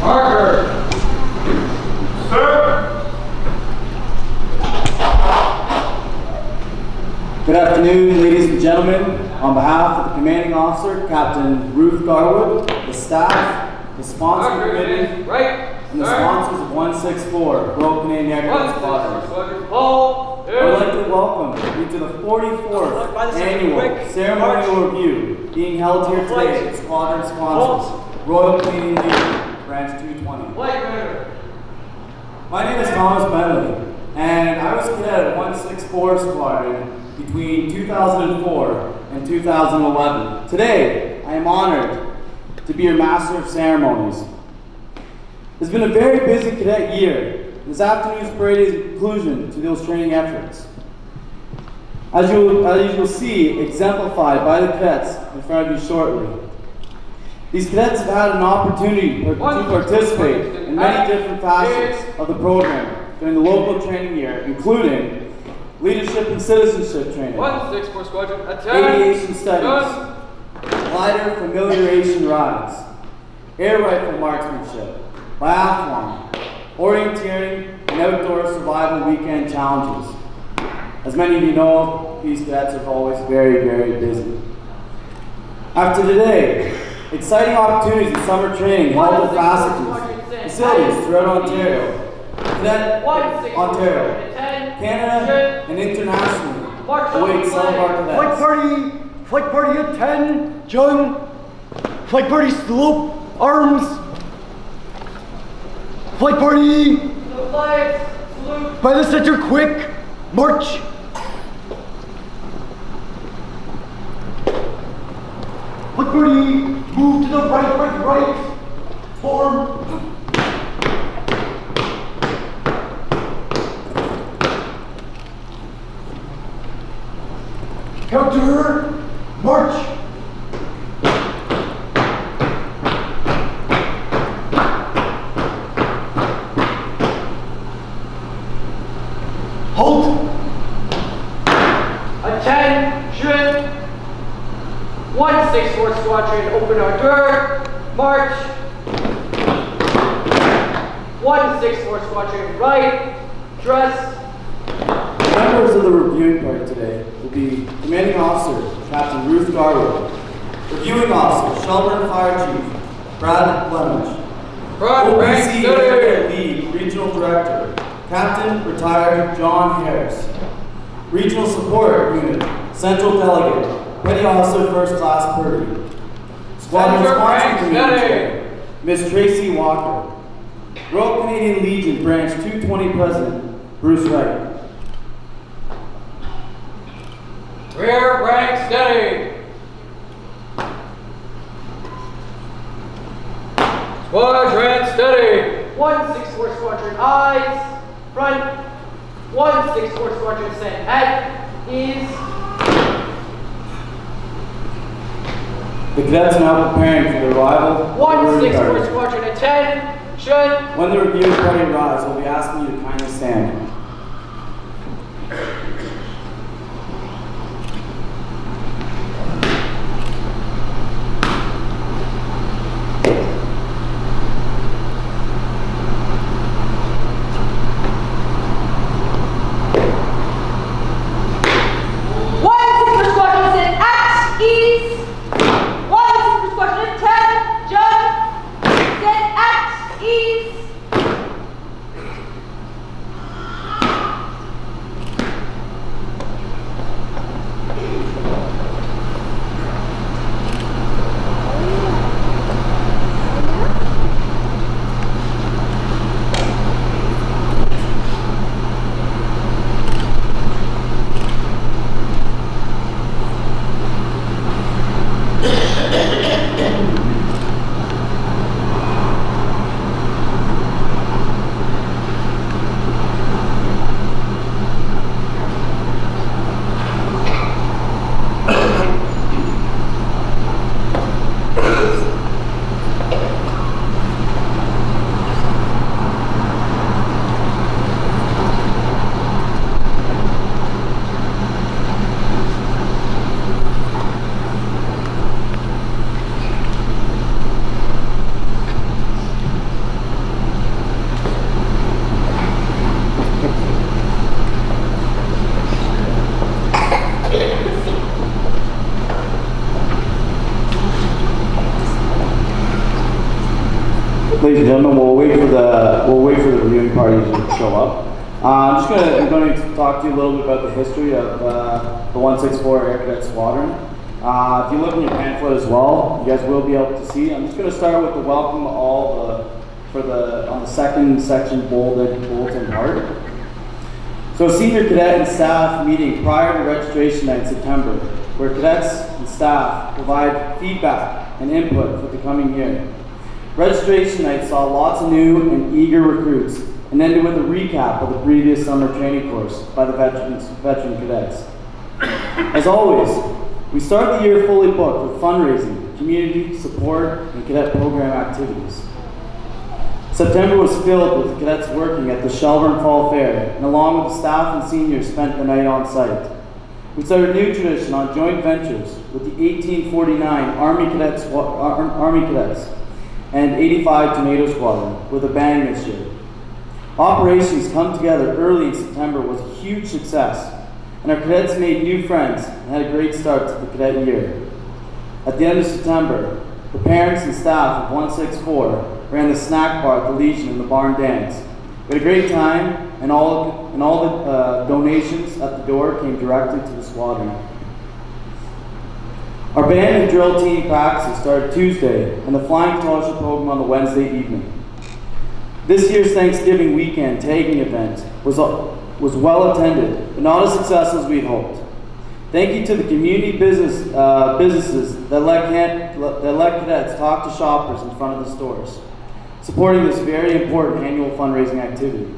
Parker. Sir. Good afternoon, ladies and gentlemen. On behalf of the commanding officer, Captain Ruth Garwood, the staff, the sponsor committee, and the sponsors of 164, Royal Canadian Aircraft Squadron, I would like to welcome you to the 44th annual ceremonial review being held here today at Squadron sponsors, Royal Canadian Navy, Branch 220. My name is Thomas Bentley, and I was a cadet at 164 Squadron between 2004 and 2011. Today, I am honored to be your Master of Ceremonies. It's been a very busy cadet year. This afternoon's parade is a conclusion to those training efforts. As you will see exemplified by the cadets in front of you shortly. These cadets have had an opportunity to participate in many different facets of the program during the local training year, including leadership and citizenship training, 164 Squadron, aviation studies, glider familiarization rides, air rifle marksmanship, biathlon, orienteering, and outdoor survival weekend challenges. As many of you know, these cadets are always very, very busy. After today, exciting opportunities in summer training held at facilities throughout Ontario, Cadet Ontario, Canada, and internationally await some of our cadets. Flight party at 10, John. Flight party salute, arms. Flight party. By the center, quick, march. Flight party, move to the right, form. Counter, march! Halt! Attention! 164 Squadron, open our door, march! 164 Squadron, right, dress. Members of the reviewing party today will be Commanding Officer Captain Ruth Garwood, Reviewing Officer Shelburne Fire Chief Brad Flemich, OPC Area Lead Regional Director Captain Retired John Harris, Regional Support Unit Central Delegate Petty Officer First Class Purdy, Squadron Sponsor Committee Ms. Tracy Walker, Royal Canadian Legion Branch 220 President Bruce Wright. Rear rank steady. Squadron steady. 164 Squadron, eyes, front. 164 Squadron, set at ease. The cadets are now preparing for the arrival of the 164 Squadron, attention. When the reviewing party arrives, we'll be asking you to kindly stand. Ladies and gentlemen, we'll wait for the viewing party to show up. I'm going to talk to you a little bit about the history of the 164 Air Cadet Squadron. If you look in your pamphlet as well, you guys will be able to see. I'm just going to start with the welcome on the second section bulletin part. So senior cadet and staff meeting prior to registration night in September, where cadets and staff provide feedback and input for the coming year. Registration night saw lots of new and eager recruits and ended with a recap of the previous summer training course by the veteran cadets. As always, we start the year fully booked with fundraising, community support, and cadet program activities. September was filled with the cadets working at the Shelburne Fall Fair, and along with the staff and seniors spent the night on site. We started a new tradition on joint ventures with the 1849 Army Cadets and 85 Tornado Squadron with a bang this year. Operations Come Together early in September was a huge success, and our cadets made new friends and had a great start to the cadet year. At the end of September, the parents and staff of 164 ran the snack bar at the Legion in the barn dance. We had a great time, and all the donations at the door came directly to the squadron. Our band and drill team practices started Tuesday, and the flying fellowship program on the Wednesday evening. This year's Thanksgiving weekend tagging event was well attended, but not as successful as we'd hoped. Thank you to the community businesses that let cadets talk to shoppers in front of the stores, supporting this very important annual fundraising activity.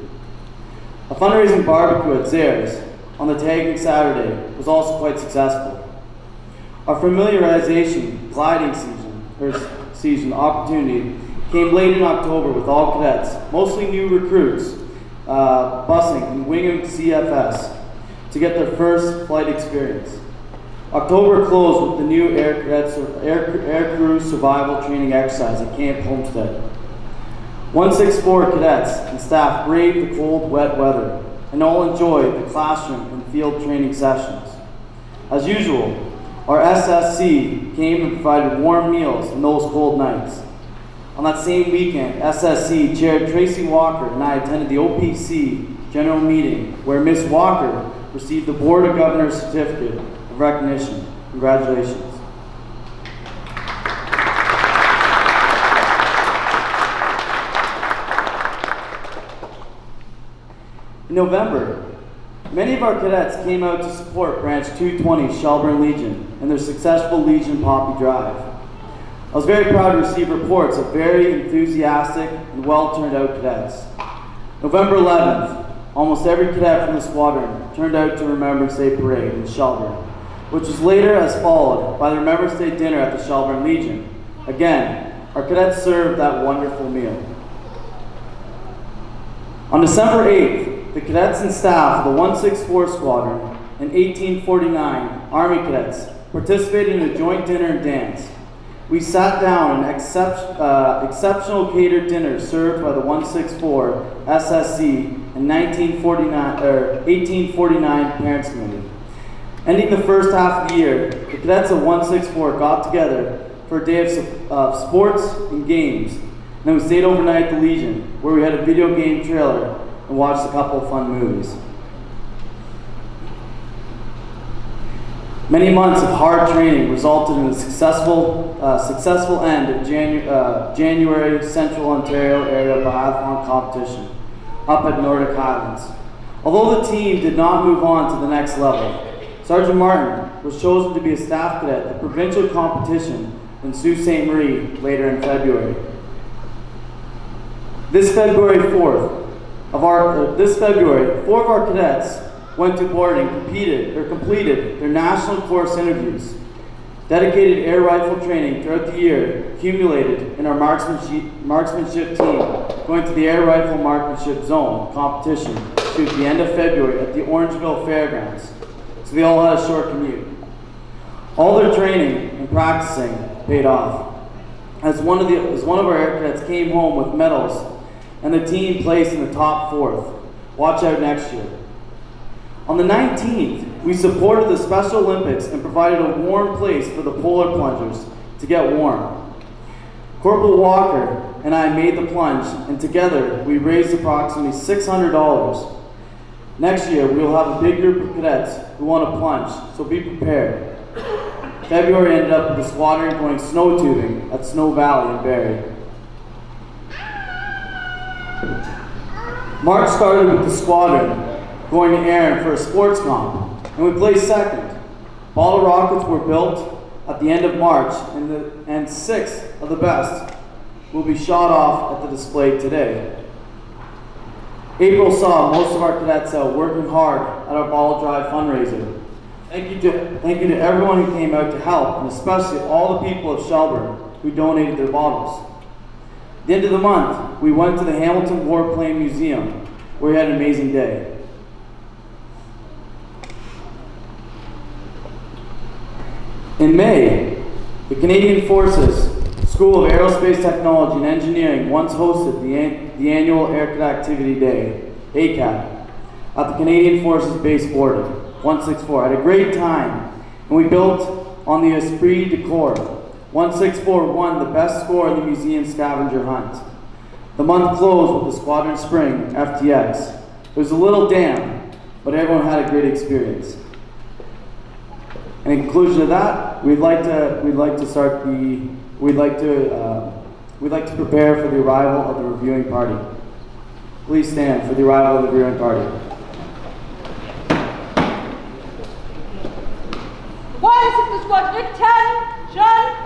A fundraising barbecue at Zare's on the tagging Saturday was also quite successful. Our familiarization gliding season opportunity came late in October with all cadets, mostly new recruits, busing and winging CFS to get their first flight experience. October closed with the new Air Crew Survival Training exercise at Camp Homestead. 164 cadets and staff braved the cold, wet weather and all enjoyed the classroom and field training sessions. As usual, our SSC came and provided warm meals in those cold nights. On that same weekend, SSC Chair Tracy Walker and I attended the OPC General Meeting where Ms. Walker received the Board of Governors Certificate of Recognition. Congratulations. In November, many of our cadets came out to support Branch 220 Shelburne Legion and their successful Legion Poppy Drive. I was very proud to receive reports of very enthusiastic and well-turned-out cadets. November 11th, almost every cadet from the squadron turned out to Remembrance Day Parade in Shelburne, which was later as followed by the Remembrance Day dinner at the Shelburne Legion. Again, our cadets served that wonderful meal. On December 8th, the cadets and staff of the 164 Squadron and 1849 Army Cadets participated in a joint dinner and dance. We sat down in exceptional catered dinner served by the 164 SSC and 1849 Parents Committee. Ending the first half of the year, the cadets of 164 got together for a day of sports and games. And then we stayed overnight at the Legion, where we had a video game trailer and watched a couple of fun movies. Many months of hard training resulted in a successful end of January Central Ontario area biathlon competition up at Nordic Highlands. Although the team did not move on to the next level, Sergeant Martin was chosen to be a staff cadet at the provincial competition in Sault Ste. Marie later in February. This February, four of our cadets went to board and completed their national course interviews. Dedicated air rifle training throughout the year accumulated in our marksmanship team, going to the air rifle marksmanship zone competition to the end of February at the Orangeville Fairgrounds. So they all had a short commute. All their training and practicing paid off, as one of our air cadets came home with medals and the team placed in the top 4th. Watch out next year. On the 19th, we supported the Special Olympics and provided a warm place for the polar plungers to get warm. Corporal Walker and I made the plunge, and together we raised approximately $600. Next year, we will have a big group of cadets who want to plunge, so be prepared. February ended up with the squadron going snow tubing at Snow Valley in Barrie. March started with the squadron going to Erin for a sports comp, and we placed second. Bottle rockets were built at the end of March, and 6 of the best will be shot off at the display today. April saw most of our cadets out working hard at our bottle drive fundraiser. Thank you to everyone who came out to help, and especially all the people of Shelburne who donated their bottles. At the end of the month, we went to the Hamilton Warplane Museum, where we had an amazing day. In May, the Canadian Forces School of Aerospace Technology and Engineering once hosted the annual Air Cadet Activity Day, ACAD, at the Canadian Forces Base Borden, 164. I had a great time, and we built on the esprit de corps. 164 won the best score in the museum scavenger hunt. The month closed with the Squadron Spring FTX. It was a little damp, but everyone had a great experience. And in conclusion of that, we'd like to prepare for the arrival of the reviewing party. Please stand for the arrival of the reviewing party. 160 Squadron 10, Jean.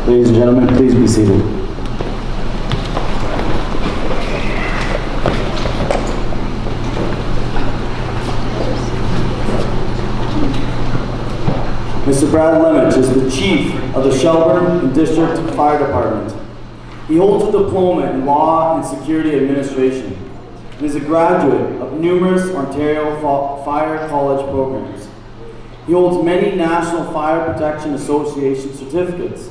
Ladies and gentlemen, please be seated. Mr. Brad Lemich is the Chief of the Shelburne District Fire Department. He holds a diploma in Law and Security Administration and is a graduate of numerous Ontario Fire College programs. He holds many National Fire Protection Association certificates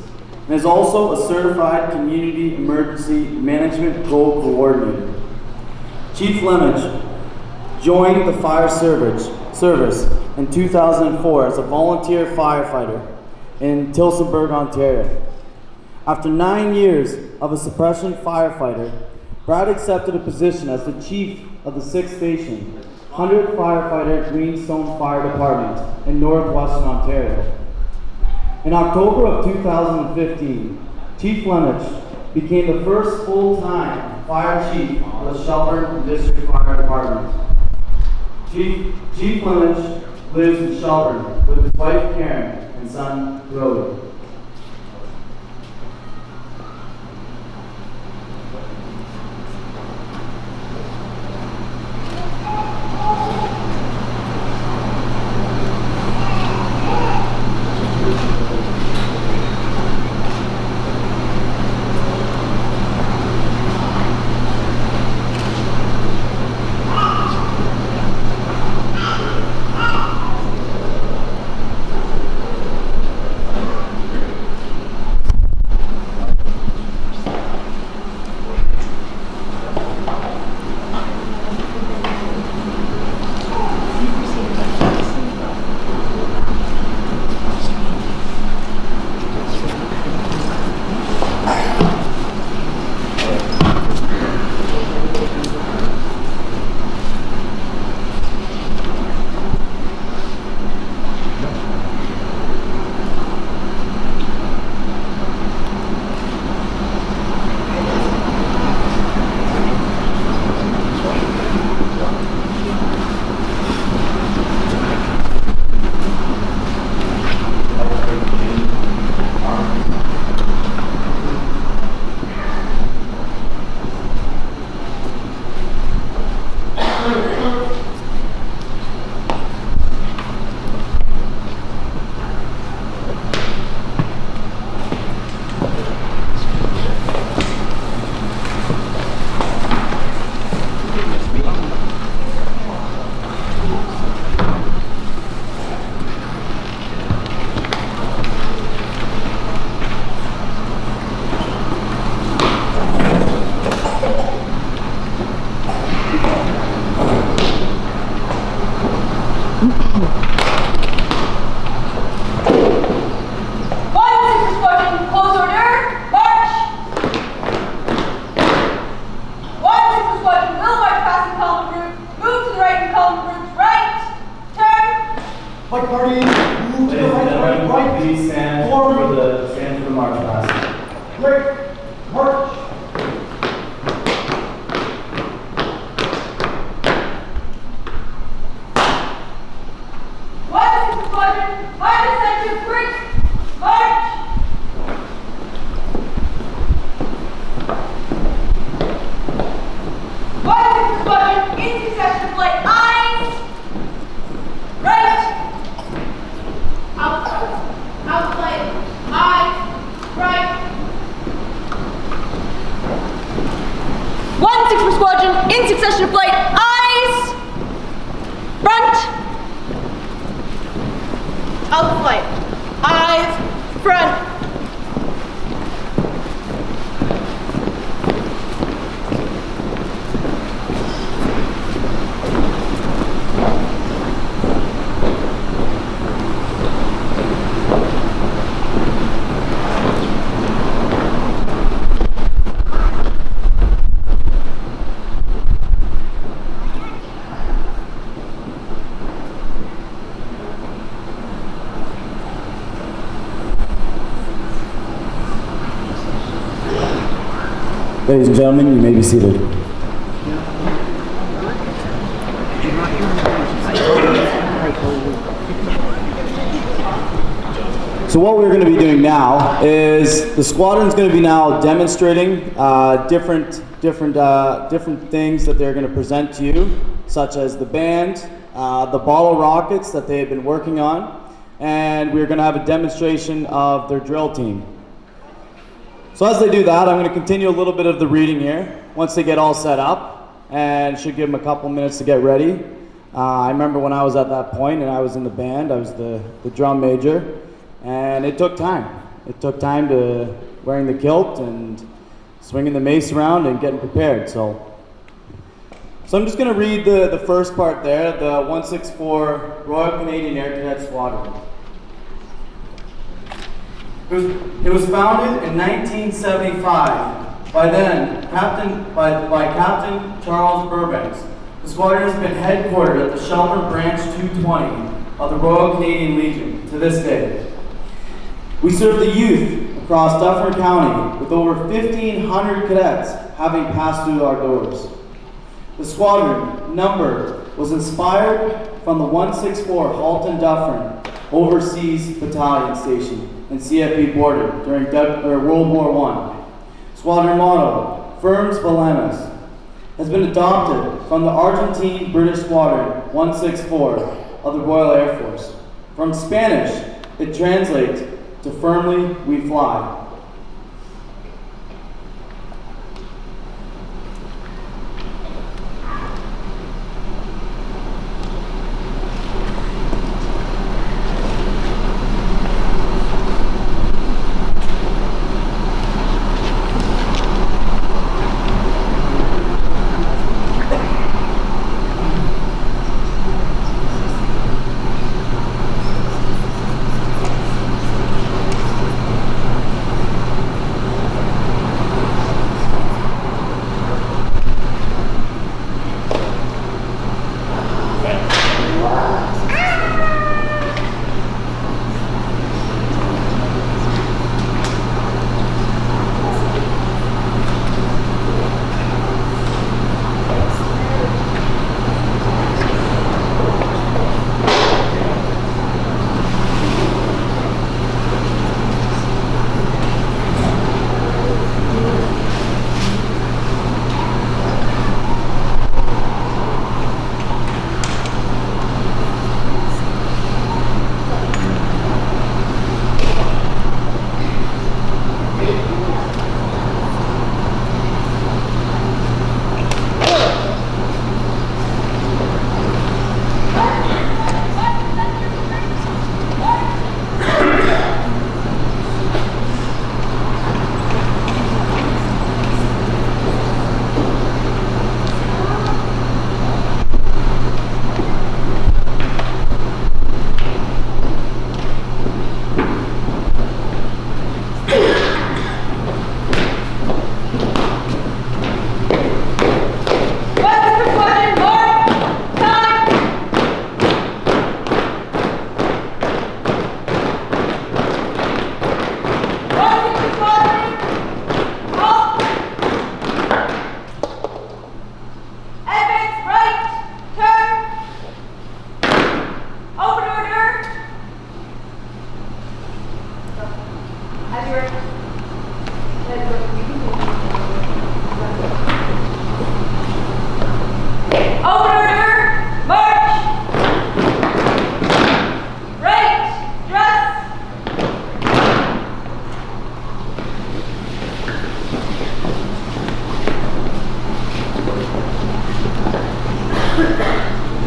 and is also a certified Community Emergency Management Co-Coordinator. Chief Lemich joined the fire service in 2004 as a volunteer firefighter in Tillsonburg, Ontario. After 9 years of a suppression firefighter, Brad accepted a position as the chief of the 6th Station, 100th Firefighter Greenstone Fire Department in northwestern Ontario. In October of 2015, Chief Lemich became the first full-time fire chief of the Shelburne District Fire Department. Chief Lemich lives in Shelburne with his wife Karen and son Brody. Break. March. One squadron, find a section, break. March. One squadron, in succession, flight. Eyes. Right. Out flight. Eyes. Right. 1-6 for squadron, in succession flight. Eyes. Front. Out flight. Eyes. Front. Ladies and gentlemen, you may be seated. So what we're going to be doing now is the squadron's going to be now demonstrating different things that they're going to present to you, such as the band, the bottle rockets that they have been working on, and we're going to have a demonstration of their drill team. So as they do that, I'm going to continue a little bit of the reading here once they get all set up, and should give them a couple minutes to get ready. I remember when I was at that point and I was in the band, I was the drum major, and it took time. It took time to wearing the kilt and swinging the mace around and getting prepared. So I'm just going to read the first part there, the 164 Royal Canadian Air Cadet Squadron. It was founded in 1975 by Captain Charles Burbanks. The squadron has been headquartered at the Shelburne Branch 220 of the Royal Canadian Legion to this day. We serve the youth across Dufferin County with over 1,500 cadets having passed through our doors. The squadron number was inspired from the 164 Halton Dufferin Overseas Battalion Station in CFB border during World War I. Squadron motto, Firms Balamas, has been adopted from the Argentine British Squadron 164 of the Royal Air Force. From Spanish, it translates to Firmly We Fly.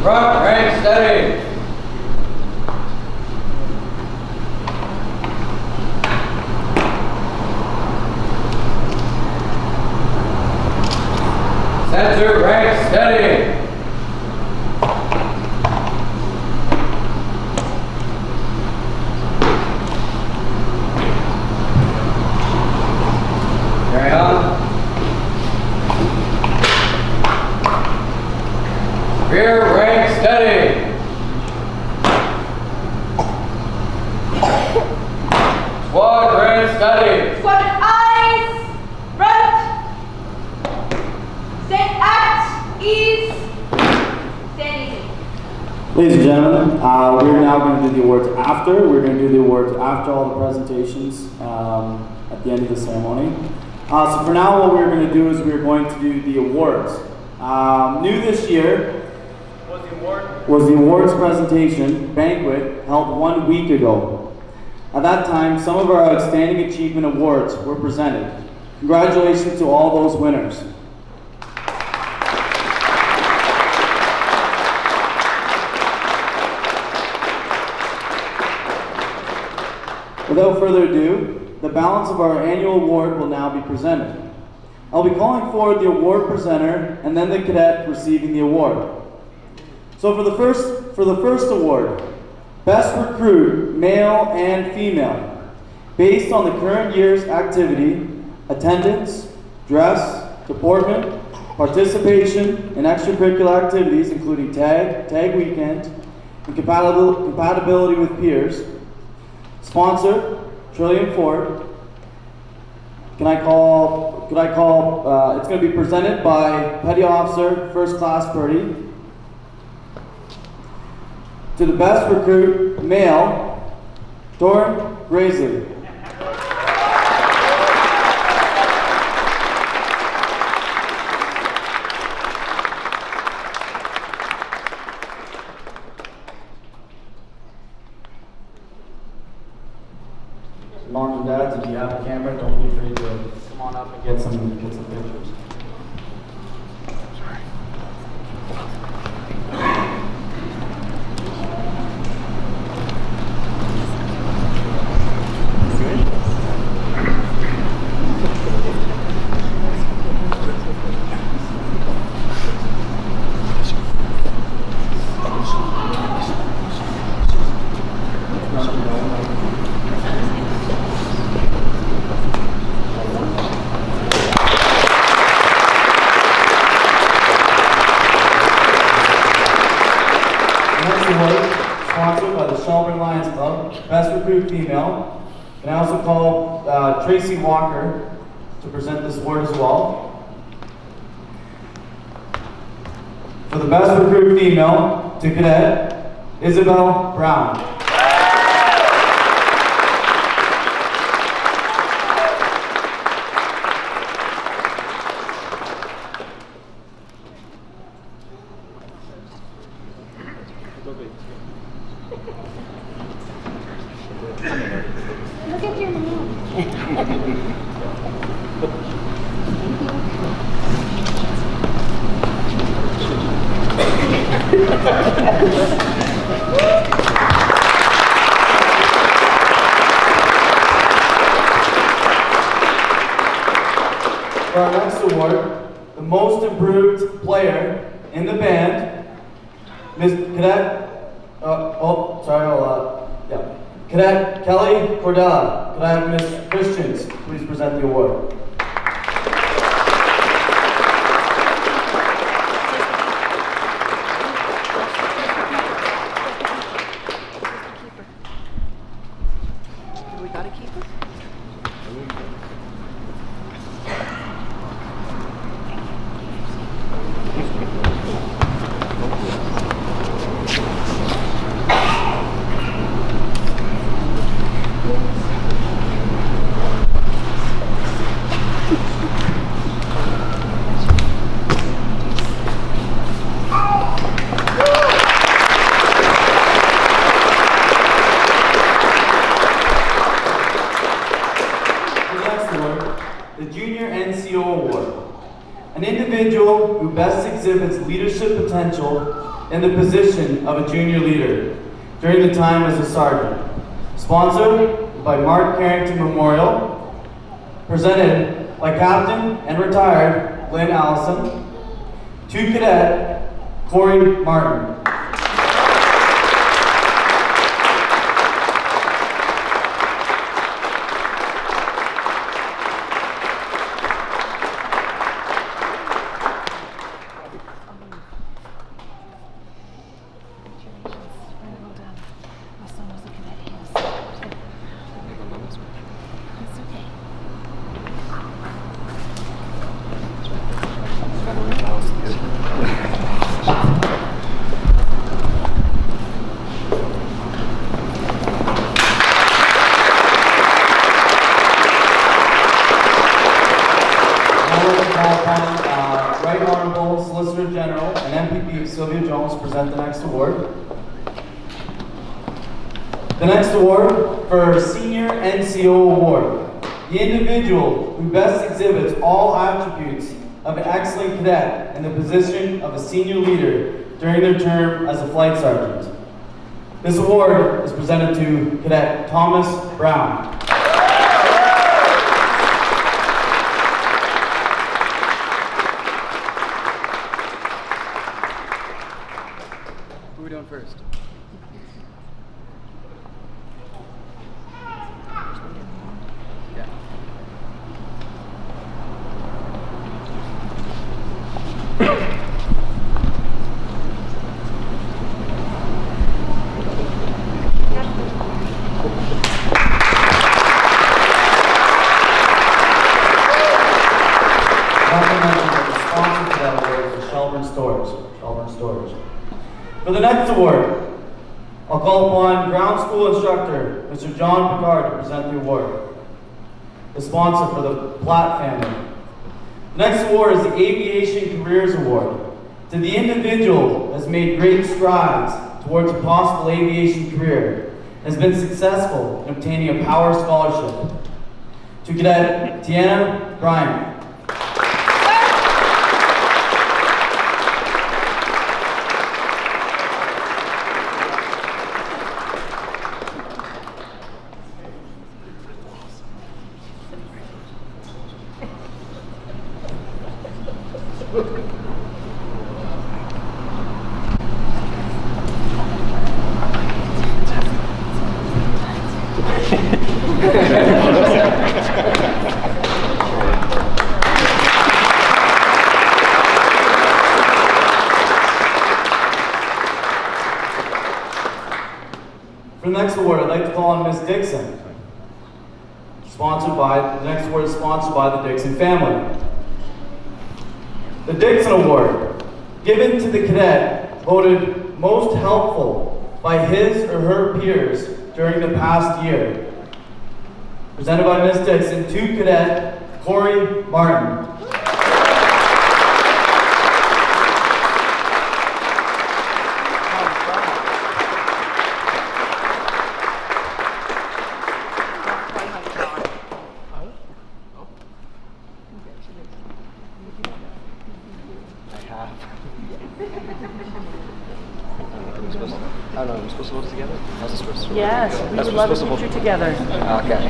Front rank steady. Center rank steady. Carry on. Rear rank steady. Squadron steady. Squadron eyes. Front. Stand at ease. Stand easy. Ladies and gentlemen, we're now going to do the awards after. We're going to do the awards after all the presentations at the end of the ceremony. So for now, what we're going to do is we're going to do the awards. New this year was the awards presentation banquet held 1 week ago. At that time, some of our outstanding achievement awards were presented. Congratulations to all those winners. Without further ado, the balance of our annual award will now be presented. I'll be calling forward the award presenter and then the cadet receiving the award. So for the first award, Best Recruit, Male and Female, based on the current year's activity, attendance, dress, deportment, participation in extracurricular activities including tag weekend, and compatibility with peers. Sponsor, Trillium Ford. Could I call, it's going to be presented by Petty Officer, First Class Purdy. To the Best Recruit, Male, Torrin Graysley. Moms and dads, if you have a camera, don't be afraid to come on up and get some pictures. Sponsored by the Shelburne Lions Club, Best Recruit Female. And I also call Tracy Walker to present this award as well. For the Best Recruit Female, to Cadet Isabel Brown. Look at your mom. For our next award, the most improved player in the band, Miss Cadet. Cadet Kelly Cordella. Could I have Miss Christians please present the award? We got a keeper? The Junior NCO Award. An individual who best exhibits leadership potential in the position of a junior leader during the time as a sergeant. Sponsored by Mark Carrington Memorial, presented by Captain and retired Lynn Allison, to Cadet Corey Martin. Right Honorable Solicitor General and MPP Sylvia Jones present the next award. The next award for Senior NCO Award. The individual who best exhibits all attributes of an excellent cadet in the position of a senior leader during their term as a flight sergeant. This award is presented to Cadet Thomas Brown. Who are we doing first? Yeah. Sponsor for that award is Shelburne Stores. For the next award, I'll call upon ground school instructor, Mr. John Picard, to present the award. The sponsor for the Platt family. The next award is the Aviation Careers Award. To the individual who has made great strides towards a possible aviation career and has been successful in obtaining a power scholarship. To Cadet Tiana Bryant. For the next award, I'd like to call on Ms. Dixon. The next award is sponsored by the Dixon family. The Dixon Award, given to the cadet voted most helpful by his or her peers during the past year. Presented by Ms. Dixon to Cadet Corey Martin. I don't know, we're supposed to hold it together? How's this supposed to work? Yes, we That's would love supposed to to put you together. Okay.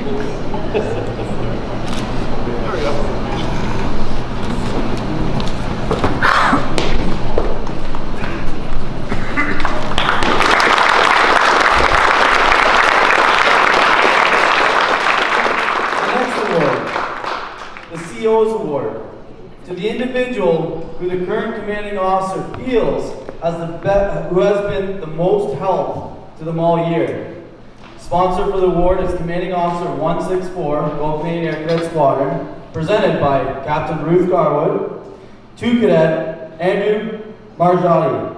The next award, the CO's Award, to the individual who the current commanding officer feels who has been the most help to them all year. Sponsor for the award is Commanding Officer 164, Royal Canadian Air Cadet Squadron, presented by Captain Ruth Garwood, to Cadet Andrew Marjali.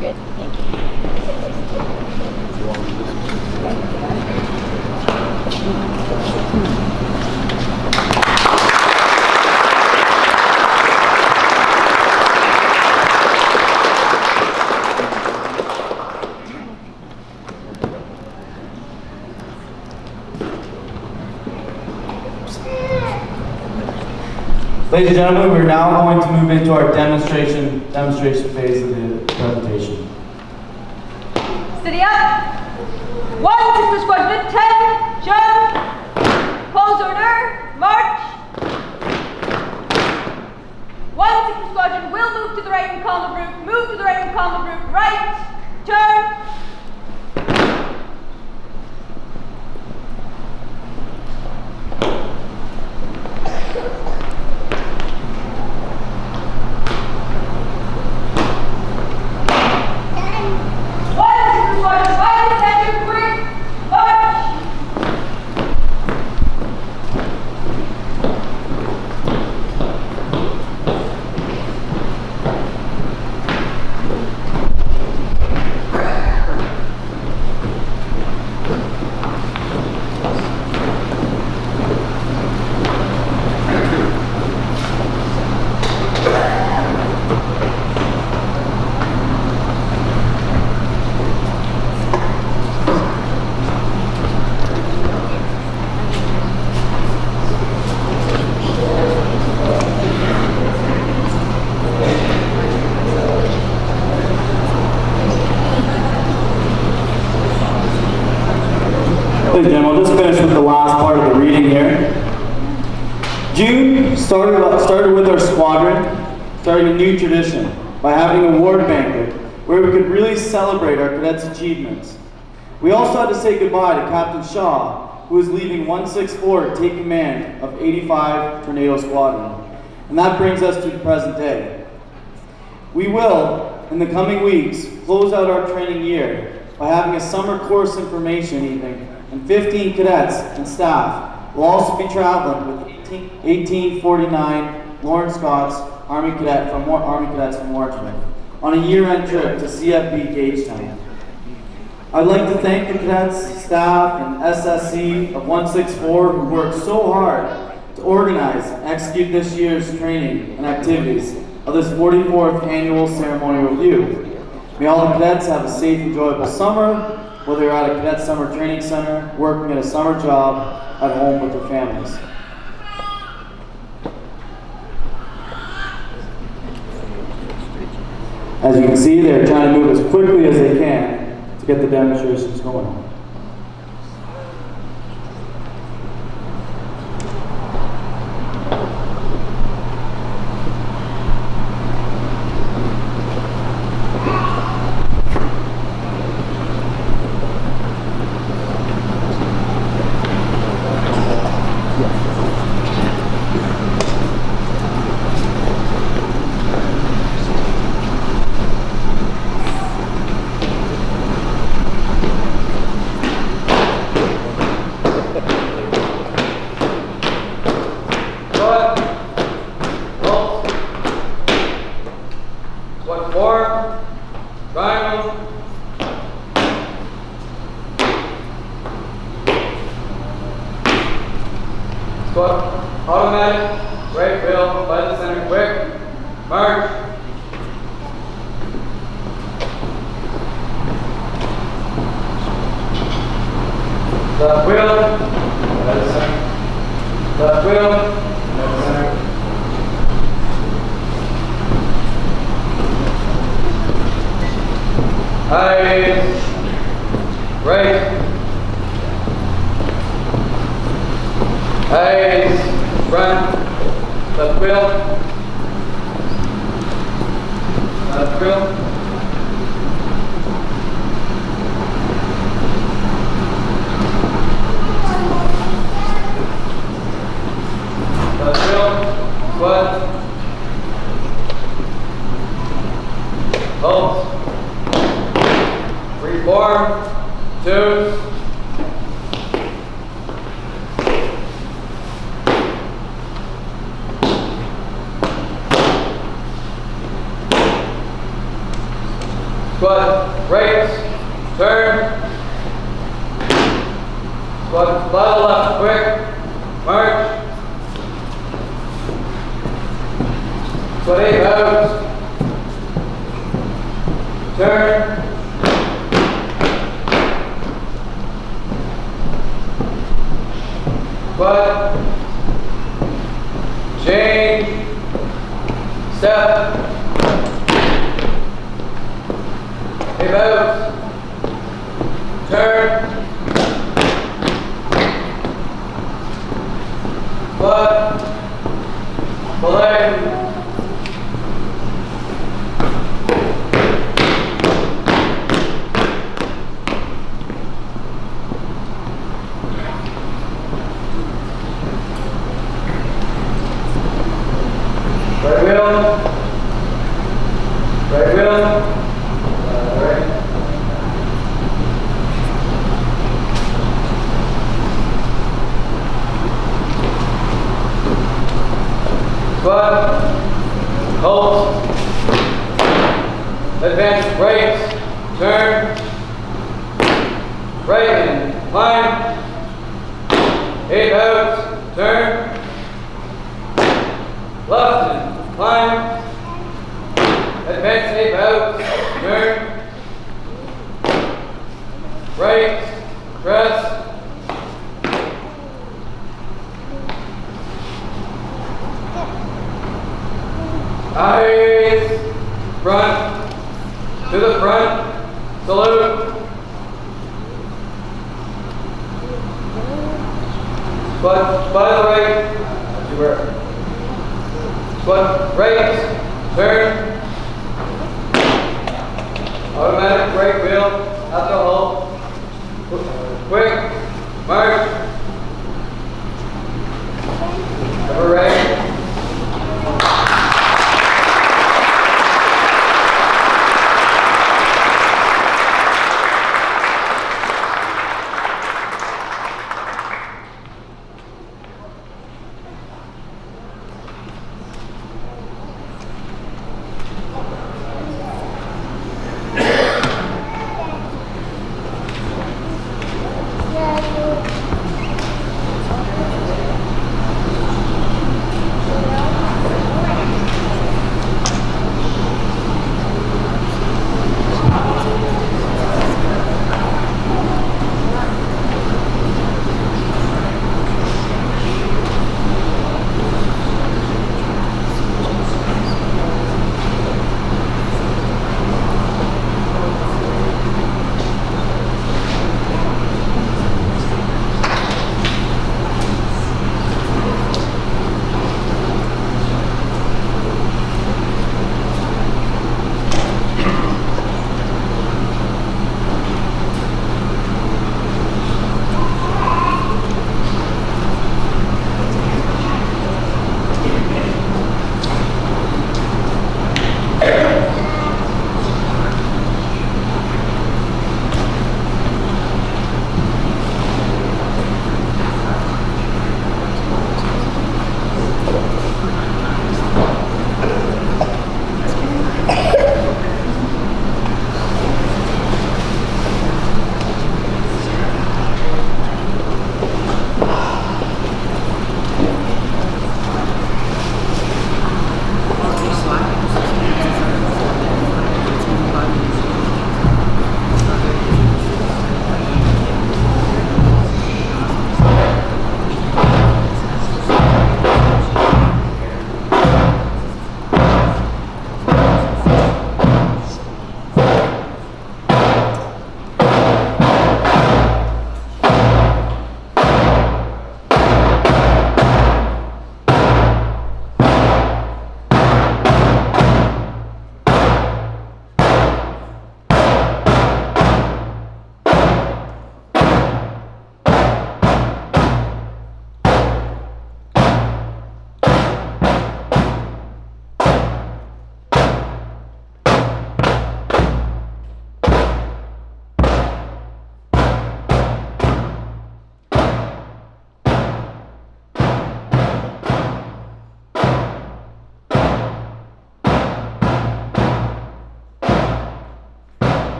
Good, thank you. Ladies and gentlemen, we're now going to move into our demonstration phase of the presentation. Steady up. 1 6 for Squadron 10. Shun. Pose order. March. 1 6 for Squadron will move to the right and column group. Move to the right and column group. Right. Turn. Ladies and gentlemen, we'll just finish with the last part of the reading here. June started with our squadron, starting a new tradition by having an award banquet where we could really celebrate our cadets' achievements. We also had to say goodbye to Captain Shaw, who is leaving 164 to take command of 85 Tornado Squadron. And that brings us to the present day. We will, in the coming weeks, close out our training year by having a summer course information evening, and 15 cadets and staff will also be traveling with 1849 Lawrence Scott's Army Cadets from Warrenton on a year-end trip to CFB Gagetown. I'd like to thank the cadets, staff, and SSC of 164 who worked so hard to organize and execute this year's training and activities of this 44th annual ceremonial review. May all the cadets have a safe, enjoyable summer, whether you're at a cadet summer training center, working at a summer job, at home with their families. As you can see, they're trying to move as quickly as they can to get the demonstrations going. Automatic, right wheel, by the center, quick, march. Left wheel, by the center. Left wheel, by the center. Eyes, right. Eyes, front, left wheel, left wheel, left wheel, squat, hold, reform, twos, squat, right, turn, squat, flat left, quick, march, squat 8 out, turn, squat, change, Step. Hip out. Turn. Foot. Belay. Right wheel. Right wheel. Right. Squat. Hold. Advance right. Turn. Right and climb. Ape out. Turn. Left and climb. Advance ape out. Turn. Right. Press. Eyes. Front. To the front. Salute. Squat by the right. Squat right. Turn. Automatic right wheel. Have to hold. Quick. March. Cover right.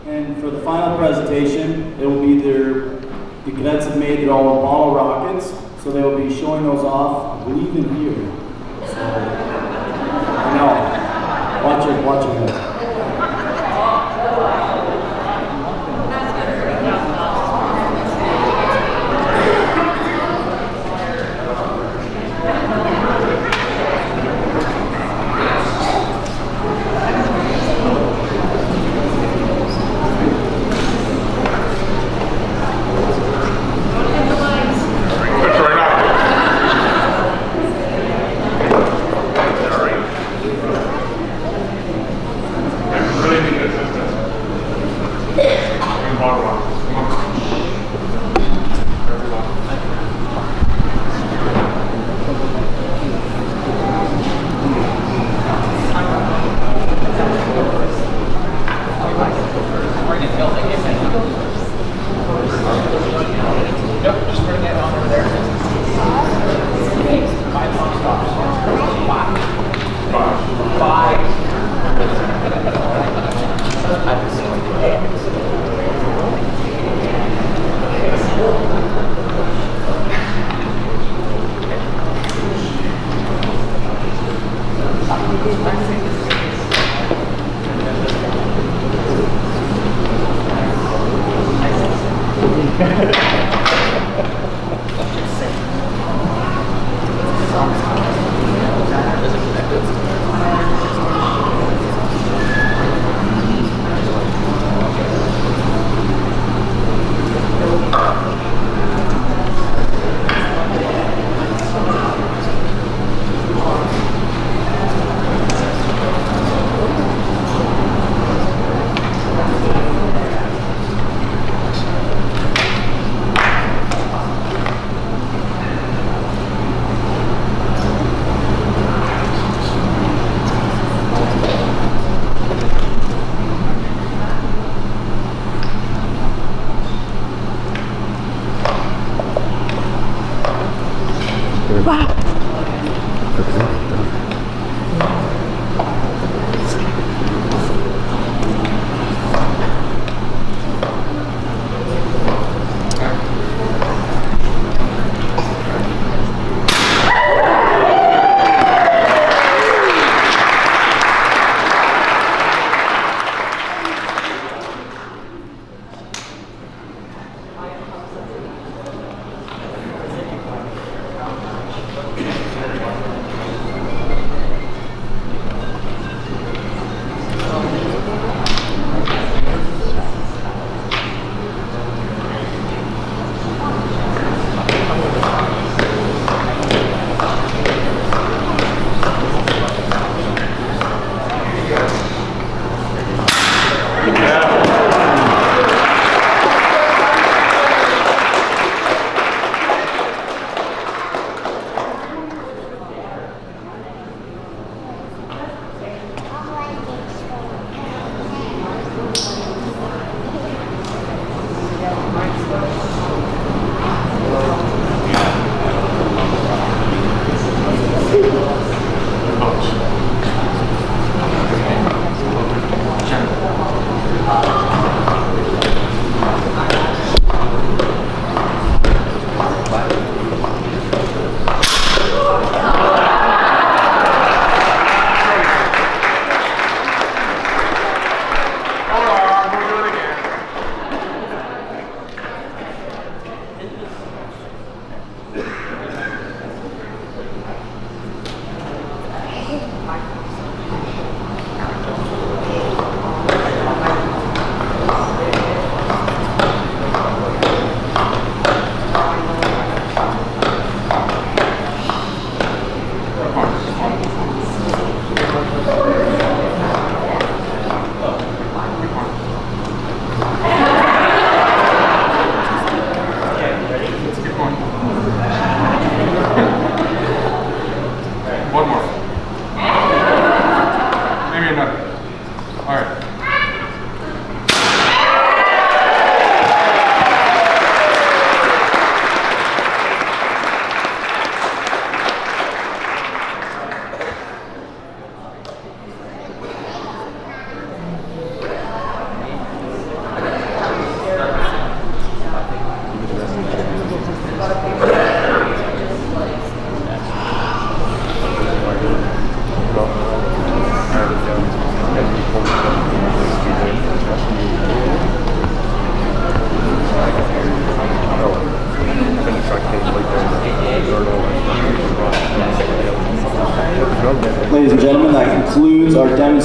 And for the final presentation, it will be the cadets have made their own bottle rockets, so they will be showing those off, I believe, in here. So, I know. Watch it, guys.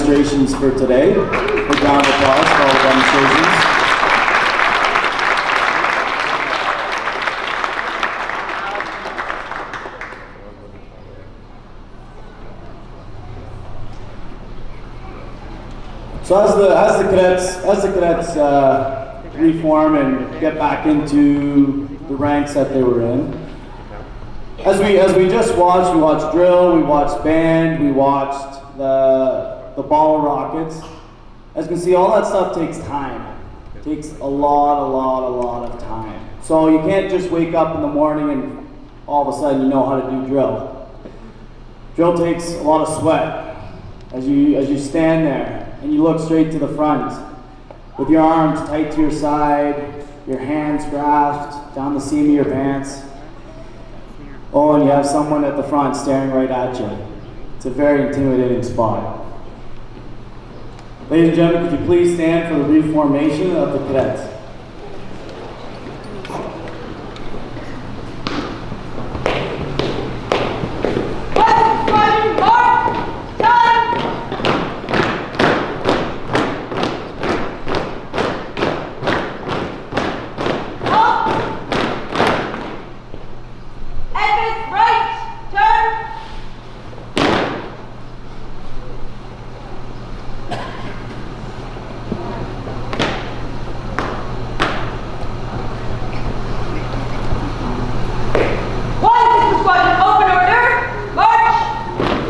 demonstrations for today. A round of applause for all the demonstrations. So as the cadets reform and get back into the ranks that they were in, as we just watched, we watched drill, we watched band, we watched the ball rockets. As you can see, all that stuff takes time. It takes a lot of time. So you can't just wake up in the morning and all of a sudden you know how to do drill. Drill takes a lot of sweat as you stand there. And you look straight to the front with your arms tight to your side, your hands grasped down the seam of your pants. Oh, and you have someone at the front staring right at you. It's a very intimidating spot. Ladies and gentlemen, could you please stand for the reformation of the cadets?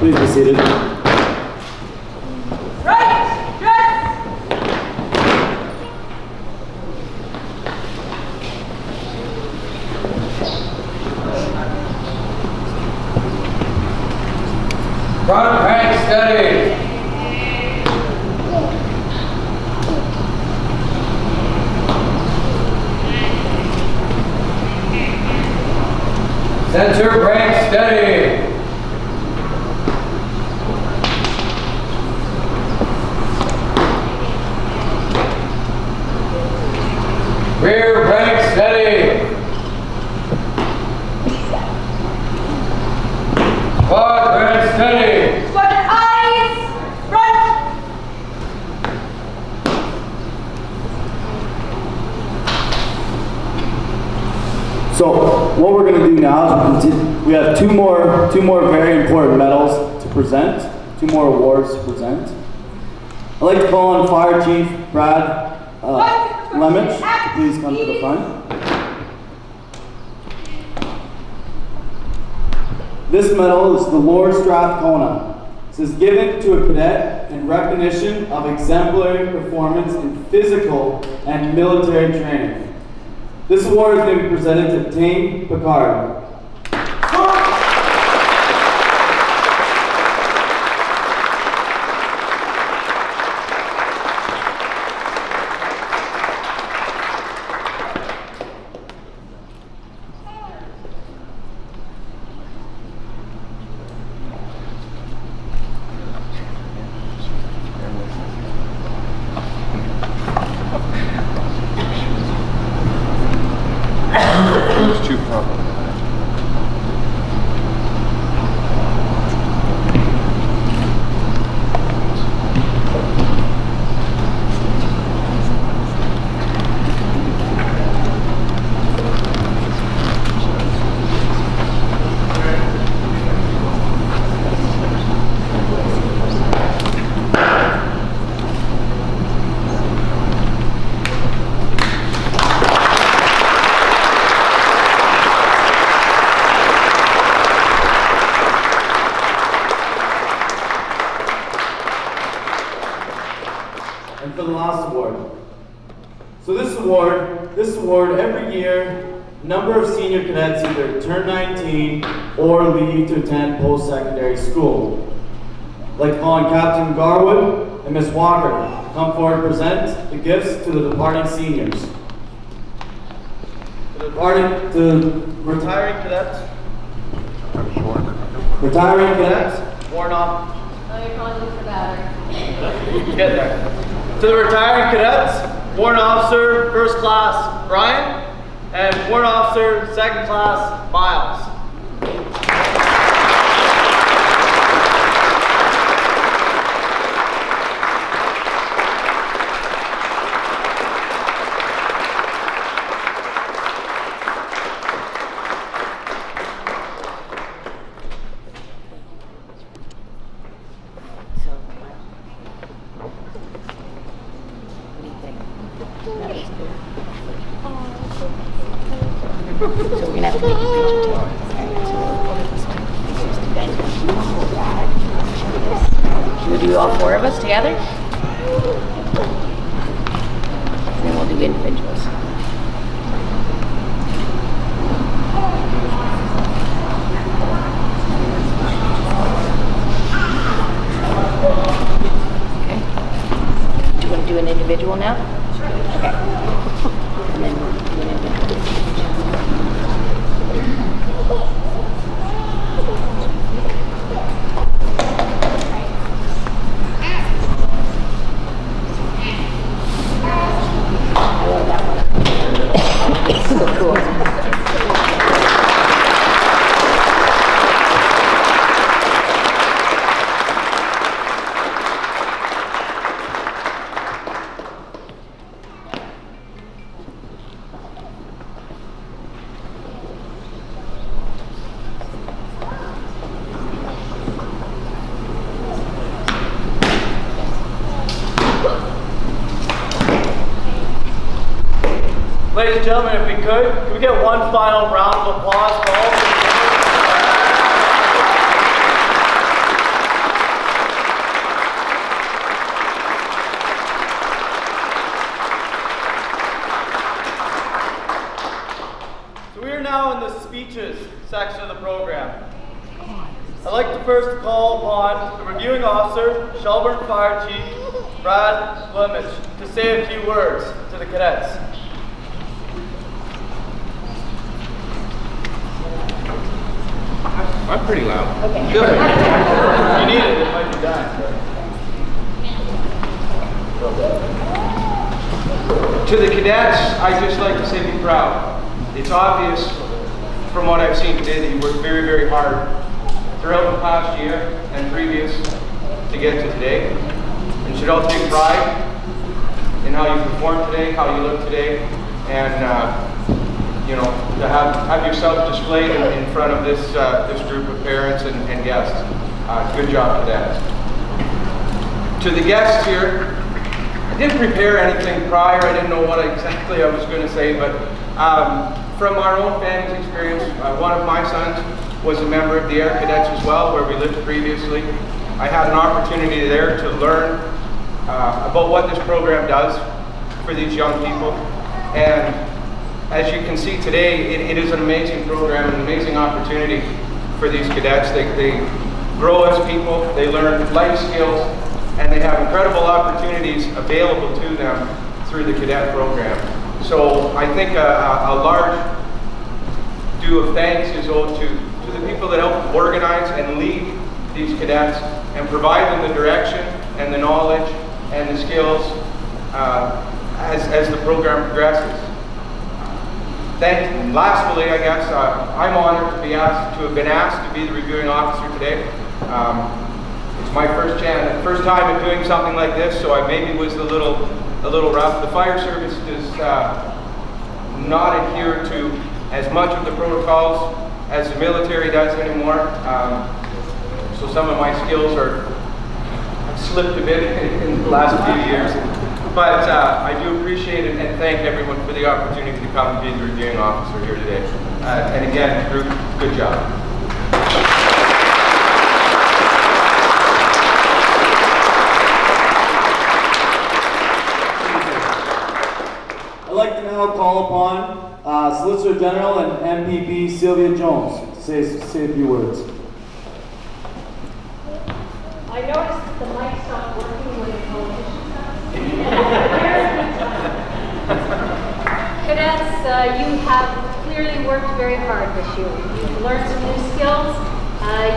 Please be seated. Right, dress. Front rank steady. Center rank steady. Rear rank steady. Squad rank steady. Squadron eyes, front. So what we're going to do now is we have two more very important medals to present, two more awards to present. I'd like to call on Fire Chief Brad Lemich to please come to the front. This medal is the Lord Strathcona. This is given to a cadet in recognition of exemplary performance in physical and military training. This award is going to be presented to Tane Picard. It's too problematic. And for the last award. So this award, every year, a number of senior cadets either turn 19 or leave to attend post-secondary school. I'd like to call on Captain Garwood and Miss Walker to come forward and present the gifts to the departing seniors. To retiring cadets. Retiring cadets, born off. Oh, you're calling this for battery. Get there. To the retiring cadets, Warrant Officer First Class Brian and Warrant Officer Second Class Miles. So we're gonna have to make a picture too. Alright, so over this way. Let's do that. Should we do all 4 of us together? And then we'll do individuals. Okay. Do you want to do an individual now? Sure. Okay. And then we'll do an individual. So cool. Ladies and gentlemen, if we could we get one final round of applause for all of you? So we are now in the speeches section of the program. I'd like to first call upon the reviewing officer, Shelburne Fire Chief Brad Lemich, to say a few words to the cadets. I'm pretty loud. Okay. Good. You need it, it might be done. To the cadets, I'd just like to say be proud. It's obvious from what I've seen today that you worked very, very hard throughout the past year and previous to get to today. And you should all take pride in how you performed today, how you look today, and you know, to have yourself displayed in front of this this group of parents and guests. Good job, cadets. To the guests here, I didn't prepare anything prior. I didn't know what exactly I was going to say, but from our own family's experience, one of my sons was a member of the Air Cadets as well, where we lived previously. I had an opportunity there to learn about what this program does for these young people. And as you can see today, it is an amazing program, an amazing opportunity for these cadets. They grow as people, they learn life skills, and they have incredible opportunities available to them through the cadet program. So I think a large due of thanks is owed to the people that help organize and lead these cadets and provide them the direction and the knowledge and the skills as the program progresses. Lastly, I guess, I'm honored to have been asked to be the reviewing officer today. It's my first time at doing something like this, so I maybe was a little rough. The fire service does not adhere to as much of the protocols as the military does anymore. So some of my skills have slipped a bit in the last few years. But I do appreciate it and thank everyone for the opportunity to come and be the reviewing officer here today. And again, group, good job. I'd like to now call upon Solicitor General and MPP Sylvia Jones to say a few words. I noticed that the mic stopped working when the politician stopped. Cadets, you have clearly worked very hard this year. You've learned some new skills.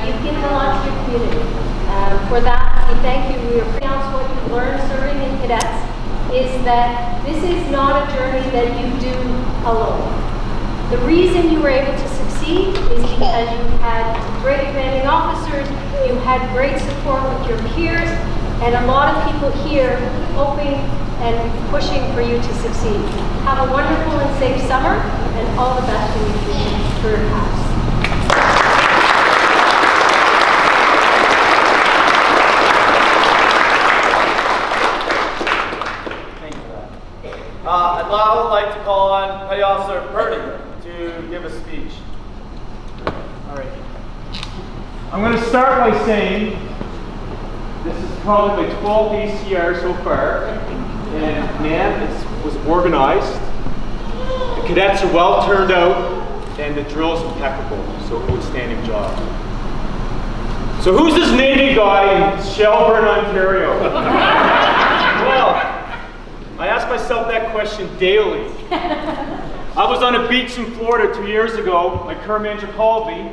You've given a lot to your community. For that, we thank you. We announce what you've learned serving in cadets is that this is not a journey that you do alone. The reason you were able to succeed is because you had great commanding officers, you had great support with your peers, and a lot of people here hoping and pushing for you to succeed. Have a wonderful and safe summer, and all the best in your career paths. I'd now like to call on Petty Officer Purdy to give a speech. All right. I'm going to start by saying this is probably my 12th ACR so far, and man, it was organized. The cadets are well turned out, and the drill's impeccable, so outstanding job. So who's this Navy guy in Shelburne, Ontario? Well, I ask myself that question daily. I was on a beach in Florida 2 years ago. My crew manager called me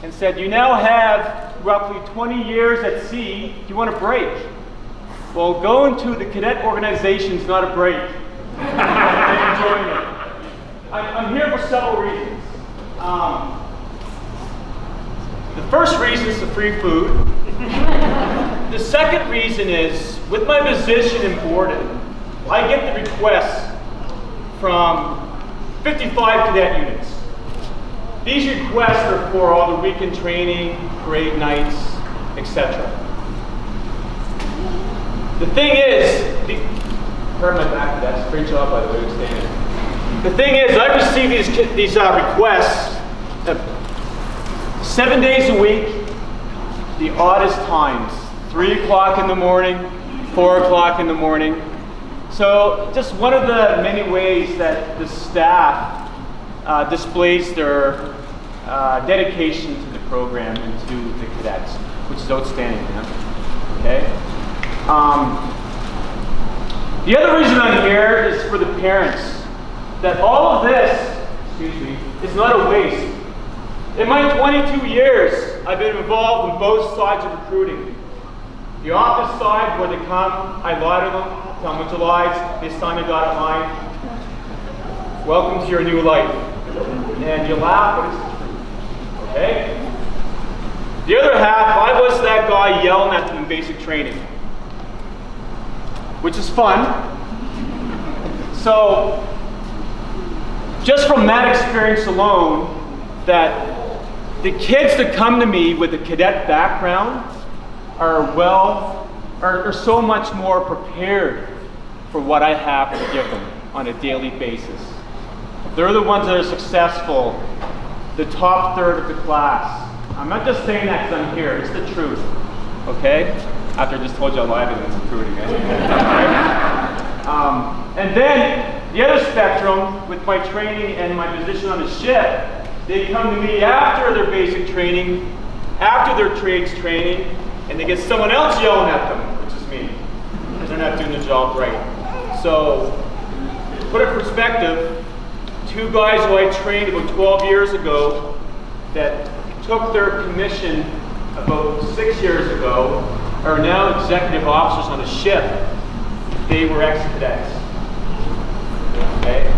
and said, "You now have roughly 20 years at sea. Do you want a break?" Well, going to the cadet organization is not a break. I'm enjoying it. I'm here for several reasons. The first reason is the free food. The second reason is, with my position in boarding, I get the requests from 55 cadet units. These requests are for all the weekend training, parade nights, etc. The thing is, pardon my back, that's a great job by the way, standing. The thing is, I receive these requests 7 days a week, the oddest times, 3 o'clock in the morning, 4 o'clock in the morning. So just one of the many ways that the staff displays their dedication to the program and to the cadets, which is outstanding, man. Okay? The other reason I'm here is for the parents, that all of this, is not a waste. In my 22 years, I've been involved in both sides of recruiting. The office side, where they come, I lie to them, tell them which lies, they sign a dotted line. Welcome to your new life. And you laugh, but it's the truth. Okay? The other half, I was that guy yelling at them in basic training, which is fun. So, just from that experience alone, that the kids that come to me with a cadet background are so much more prepared for what I have to give them on a daily basis. They're the ones that are successful, the top third of the class. I'm not just saying that because I'm here, it's the truth, okay? After I just told you I lied in recruiting, and then the other spectrum, with my training and my position on the ship, they come to me after their basic training, after their trades training, and they get someone else yelling at them, which is me, because they're not doing the job right. So, to put it in perspective, 2 guys who I trained about 12 years ago that took their commission about 6 years ago are now executive officers on a ship. They were ex-cadets. Okay?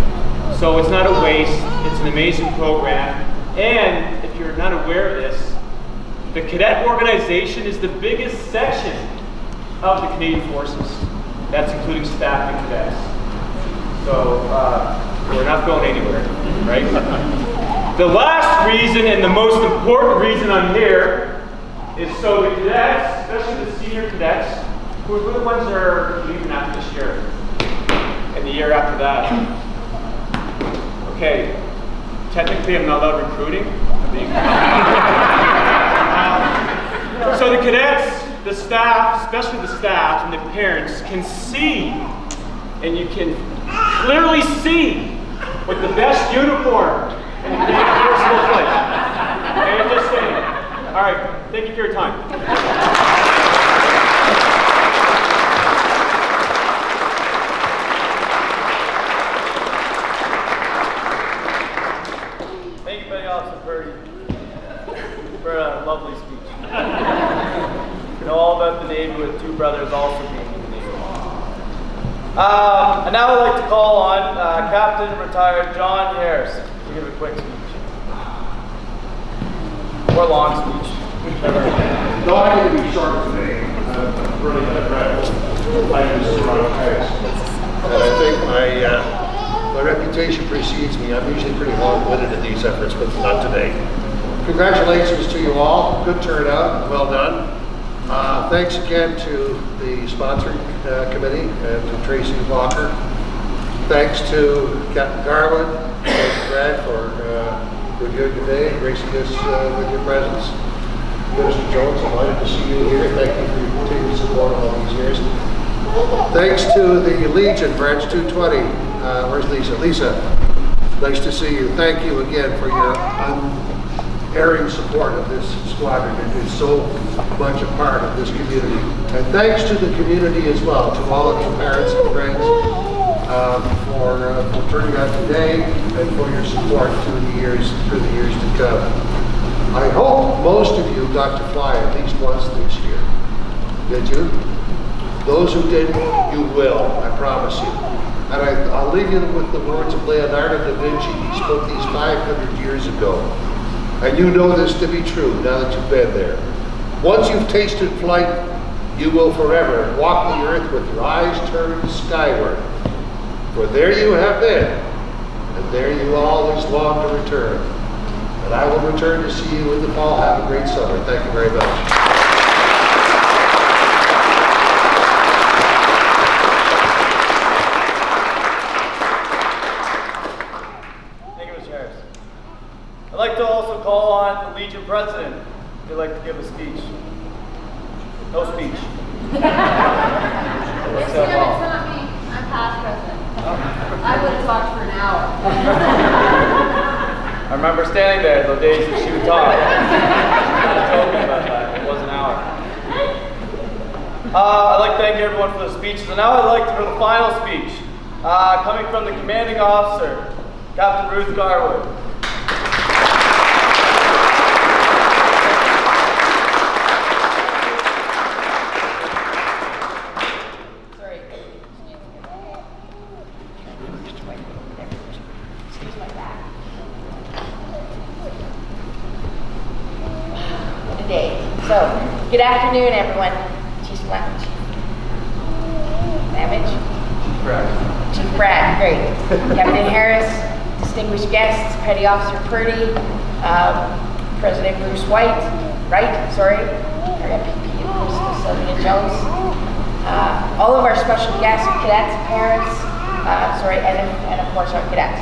So it's not a waste, it's an amazing program. And if you're not aware of this, the cadet organization is the biggest section of the Canadian Forces. That's including staff and cadets. So we're not going anywhere, right? The last reason and the most important reason I'm here is so the cadets, especially the senior cadets, who are the ones that are leaving after this year and the year after that. Okay, technically I'm not allowed recruiting. So the cadets, the staff, especially the staff and the parents can see, and you can clearly see what the best uniform in the Canadian Force looks like. Okay, I'm just saying. All right, thank you for your time. Thank you, Petty Officer Purdy, for a lovely speech. You know all about the Navy with 2 brothers also being in the Navy. And now I'd like to call on Captain Retired John Harris to give a quick speech. Or a long speech. No, I'm going to be short today. I'm really grateful. My name is Ron Harris. And I think my reputation precedes me. I'm usually pretty long-winded in these efforts, but not today. Congratulations to you all. Good turnout. Well done. Thanks again to the sponsoring committee and to Tracy Walker. Thanks to Captain Garland and Brad for here today and gracing us with your presence. Minister Jones, delighted to see you here. Thank you for your continued support all these years. Thanks to the Legion, Branch 220. Where's Lisa? Lisa, nice to see you. Thank you again for your unerring support of this squadron. It is so much a part of this community. And thanks to the community as well, to all of you parents and friends for turning out today and for your support through the years to come. I hope most of you got to fly at least once this year. Did you? Those who didn't, you will, I promise you. And I'll leave you with the words of Leonardo da Vinci. He spoke these 500 years ago. And you know this to be true now that you've been there. Once you've tasted flight, you will forever walk the earth with your eyes turned skyward. For there you have been, and there you always long to return. And I will return to see you in the fall. Have a great summer. Thank you very much. I'd like to also call on the Legion President if they'd like to give a speech. No speech. It's not me. I'm past president. I would have talked for an hour. I remember standing there the days that she would talk. I was joking about that. It was an hour. I'd like to thank everyone for the speeches. And now I'd like for the final speech, coming from the commanding officer, Captain Ruth Garwood. So, good afternoon, everyone. Chief Brad, great. Captain Harris, distinguished guests, Petty Officer Purdy, President Bruce Wright, MPP Sylvia Jones, all of our special guests, cadets, parents, and of course our cadets.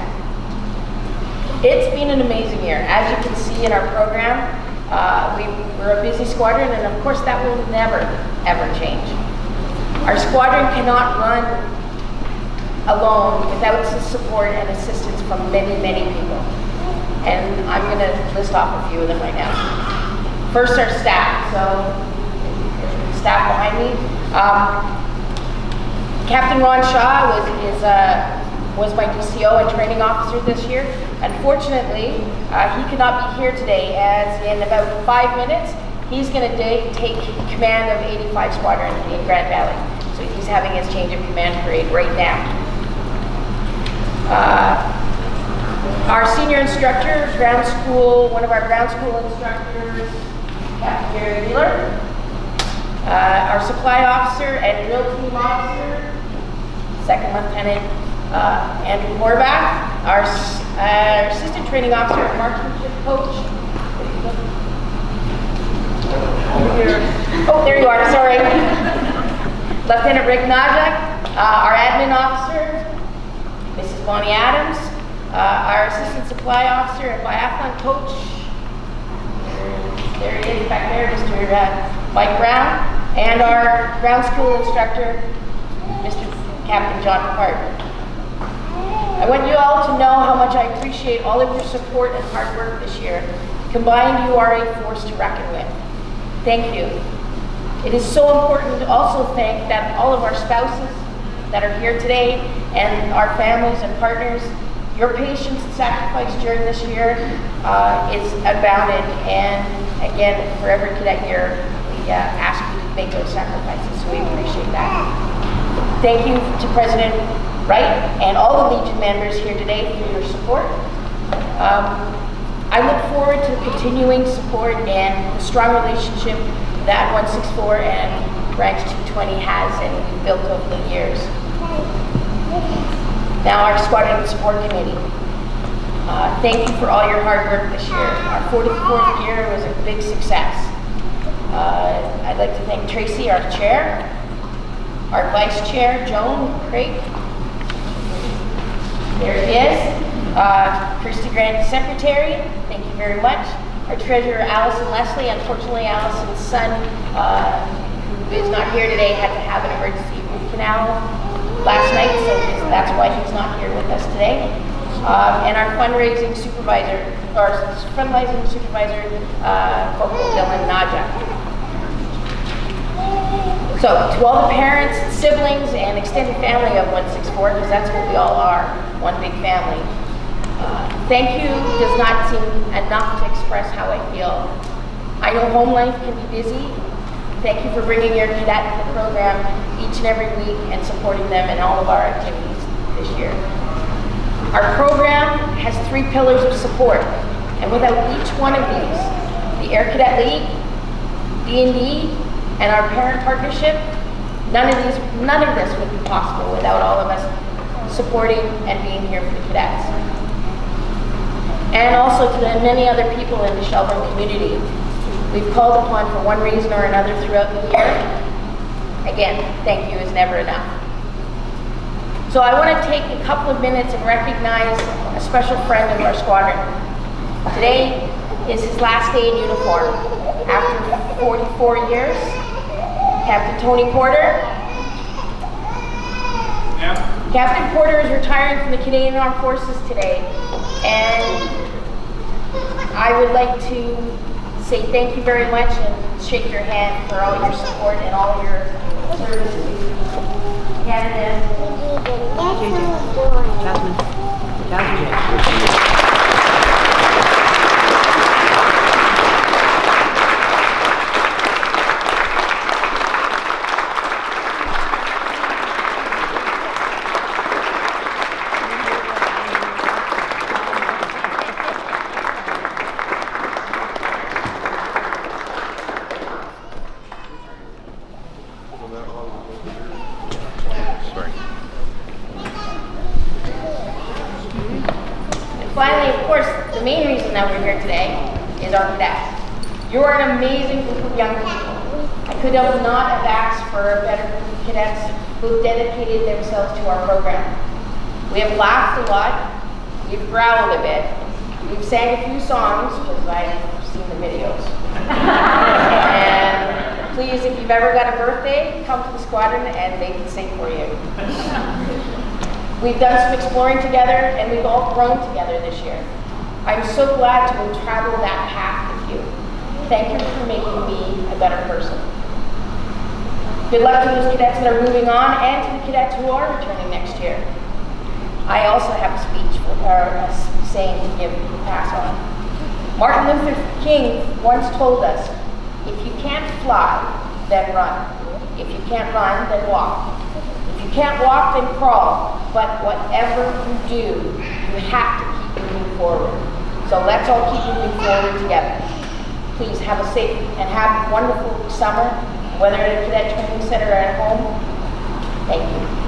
It's been an amazing year. As you can see in our program, we're a busy squadron, and of course that will never, ever change. Our squadron cannot run alone without the support and assistance from many, many people. And I'm going to list off a few of them right now. First, our staff. So, staff behind me. Captain Ron Shaw was my DCO and training officer this year. Unfortunately, he could not be here today, as in about 5 minutes, he's going to take command of 85 Squadron in Grand Valley. So he's having his change of command parade right now. Our senior instructor, one of our ground school instructors, Captain Gary Wheeler. Our supply officer and drill team officer, Second Lieutenant Andrew Horvath. Our assistant training officer and marksmanship coach. Oh, there you are, sorry. Lieutenant Rick Najak, our admin officer, Mrs. Bonnie Adams, our assistant supply officer and biathlon coach, there he is back there, Mr. Mike Brown, and our ground school instructor, Mr. Captain John Hart. I want you all to know how much I appreciate all of your support and hard work this year. Combined, you are a force to reckon with. Thank you. It is so important to also thank that all of our spouses that are here today and our families and partners. Your patience and sacrifice during this year is unbounded, and again, for every cadet year, we ask you to make those sacrifices, so we appreciate that. Thank you to President Wright and all the Legion members here today for your support. I look forward to continuing support and the strong relationship that 164 and Branch 220 has and we've built over the years. Now our Squadron Support Committee. Thank you for all your hard work this year. Our 44th year was a big success. I'd like to thank Tracy, our chair, our vice chair, Joan Craig, Christy Grant, Secretary, thank you very much. Our Treasurer, Allison Leslie. Unfortunately, Allison's son, who is not here today, had to have an emergency root canal last night, so that's why he's not here with us today. And our fundraising supervisor, Corporal Dylan Najak. So, to all the parents, siblings, and extended family of 164, because that's what we all are, one big family. Thank you does not seem enough to express how I feel. I know home life can be busy. Thank you for bringing your cadet to the program each and every week and supporting them in all of our activities this year. Our program has 3 pillars of support, and without each one of these, the Air Cadet League, D&D, and our parent partnership, none of this would be possible without all of us supporting and being here for the cadets. And also to the many other people in the Shelburne community we've called upon for one reason or another throughout the year. Again, thank you is never enough. So I want to take a couple of minutes and recognize a special friend of our squadron. Today is his last day in uniform. After 44 years, Captain Tony Porter. Yeah. Captain Porter is retiring from the Canadian Armed Forces today, and I would like to say thank you very much and shake your hand for all your support and all your service to Canada. Finally, of course, the main reason that we're here today is our cadets. You're an amazing group of young people. I could have not have asked for a better group of cadets who've dedicated themselves to our program. We have laughed a lot, we've growled a bit, we've sang a few songs, because I've seen the videos. And please, if you've ever got a birthday, come to the squadron and they can sing for you. We've done some exploring together, and we've all grown together this year. I'm so glad to have traveled that path with you. Thank you for making me a better person. Good luck to those cadets that are moving on, and to the cadets who are returning next year. I also have a speech or a saying to give pass on. Martin Luther King once told us, if you can't fly, then run. If you can't run, then walk. If you can't walk, then crawl. But whatever you do, you have to keep moving forward. So let's all keep moving forward together. Please have a safe and happy, wonderful summer, whether at a cadet training center or at home. Thank you.